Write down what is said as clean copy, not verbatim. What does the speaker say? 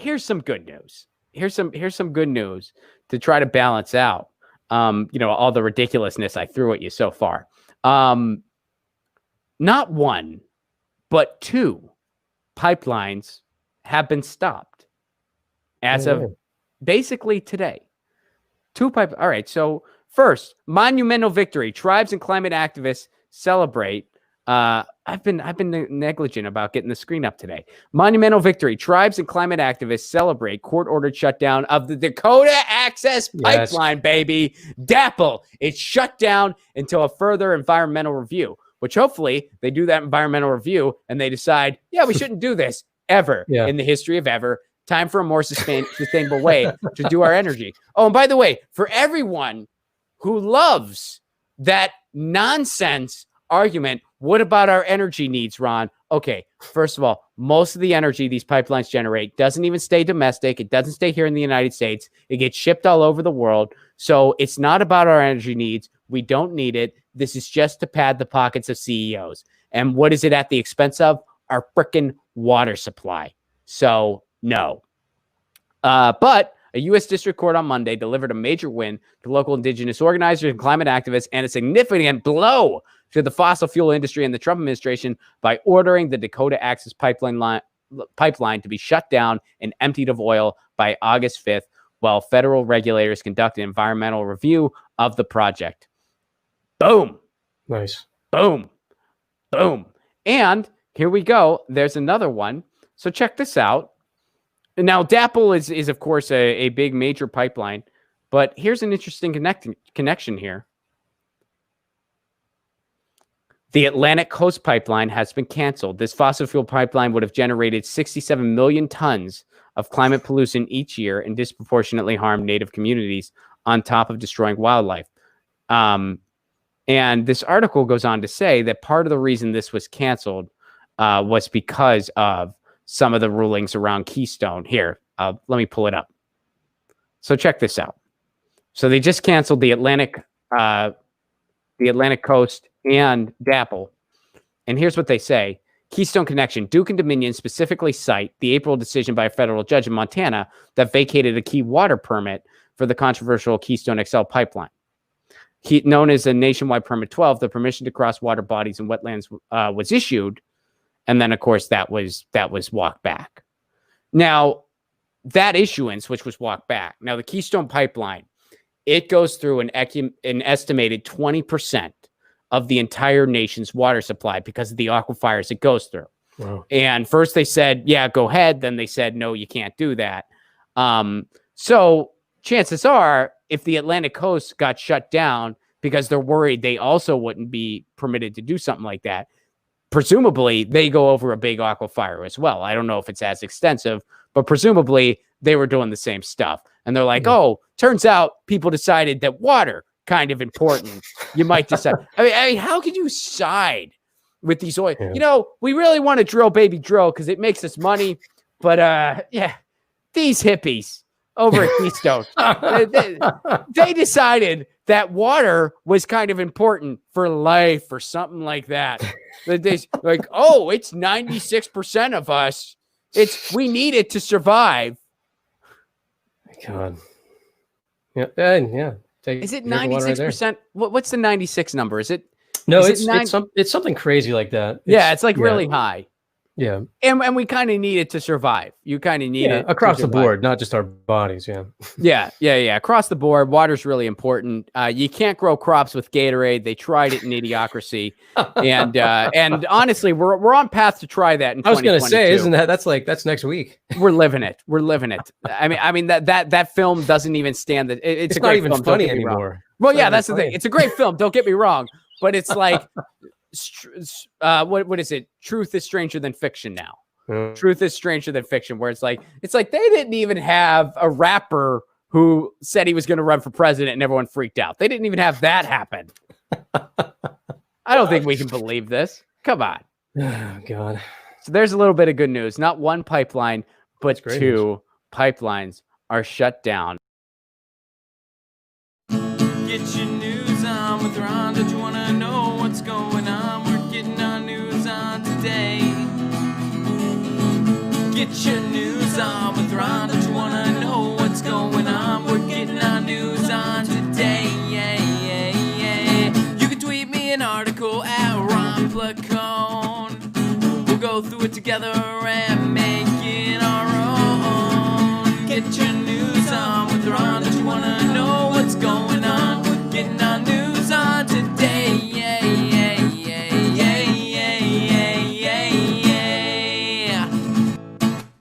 here's some good news. Here's some good news to try to balance out, all the ridiculousness I threw at you so far. Not one, but 2 pipelines have been stopped as of basically today. 2 pipe. All right. So first, monumental victory. Tribes and climate activists celebrate. I've been negligent about getting the screen up today. Monumental victory. Tribes and climate activists celebrate court-ordered shutdown of the Dakota Access Pipeline, baby. DAPL. It's shut down until a further environmental review, which hopefully they do that environmental review and they decide, yeah, we shouldn't do this ever in the history of ever. Time for a more sustainable way to do our energy. Oh, and by the way, for everyone who loves that nonsense argument, what about our energy needs, Ron? Okay, first of all, most of the energy these pipelines generate doesn't even stay domestic. It doesn't stay here in the United States. It gets shipped all over the world. So it's not about our energy needs. We don't need it. This is just to pad the pockets of CEOs. And what is it at the expense of? Our frickin' water supply. So no. But a U.S. district court on Monday delivered a major win to local indigenous organizers and climate activists and a significant blow to the fossil fuel industry and the Trump administration by ordering the Dakota Access Pipeline to be shut down and emptied of oil by August 5th, while federal regulators conduct an environmental review of the project. Boom. Nice. Boom. Boom. And here we go. There's another one. So check this out. Now, DAPL is of course, a big major pipeline, but here's an interesting connection here. The Atlantic Coast Pipeline has been canceled. This fossil fuel pipeline would have generated 67 million tons of climate pollution each year and disproportionately harmed native communities on top of destroying wildlife. And this article goes on to say that part of the reason this was canceled was because of some of the rulings around Keystone. Here, let me pull it up. So check this out. So they just canceled the Atlantic Coast and DAPL. And here's what they say. Keystone Connection. Duke and Dominion specifically cite the April decision by a federal judge in Montana that vacated a key water permit for the controversial Keystone XL pipeline. Known as a Nationwide Permit 12, the permission to cross water bodies and wetlands was issued. And then, of course, that was walked back. Now, that issuance, which was walked back. Now, the Keystone Pipeline, it goes through an estimated 20% of the entire nation's water supply because of the aquifers it goes through. Wow. And first they said, yeah, go ahead. Then they said, no, you can't do that. So chances are, if the Atlantic coast got shut down because they're worried they also wouldn't be permitted to do something like that, presumably they go over a big aquifer as well. I don't know if it's as extensive, but presumably they were doing the same stuff. And they're like, oh, turns out people decided that water kind of important. You might decide. I mean, how could you side with these oil? Yeah. You know, we really want to drill, baby, drill because it makes us money. But yeah, these hippies over at Keystone, they decided that water was kind of important for life or something like that. They like, oh, it's 96% of us. We need it to survive. God. Yeah. Yeah. Is it 96%? What's the 96 number? Is it? No, it's something crazy like that. It's like really high. Yeah. And we kind of need it to survive. You kind of need it across the board, not just our bodies. Yeah. Across the board, water's really important. You can't grow crops with Gatorade. They tried it in Idiocracy. And honestly, we're on path to try that in 2022. I was going to say, isn't that's next week? We're living it. I mean that film doesn't even stand it's a not great even film, funny anymore. Well, yeah, that's the thing. It's a great film. Don't get me wrong, but it's like what is it? Truth is stranger than fiction now. Truth is stranger than fiction, where it's like they didn't even have a rapper who said he was going to run for president and everyone freaked out. They didn't even have that happen. I don't think we can believe this. Come on. Oh, God. So there's a little bit of good news. Not one pipeline, but 2 pipelines are shut down. Get your news on with Ron. Don't you want to know what's going on? We're getting our news on today. Get your news news on with Ron. Don't you wanna know what's going on? We're getting our news on today. You can tweet me an article at Ron Placone. We'll go through it together and make it our own. Get your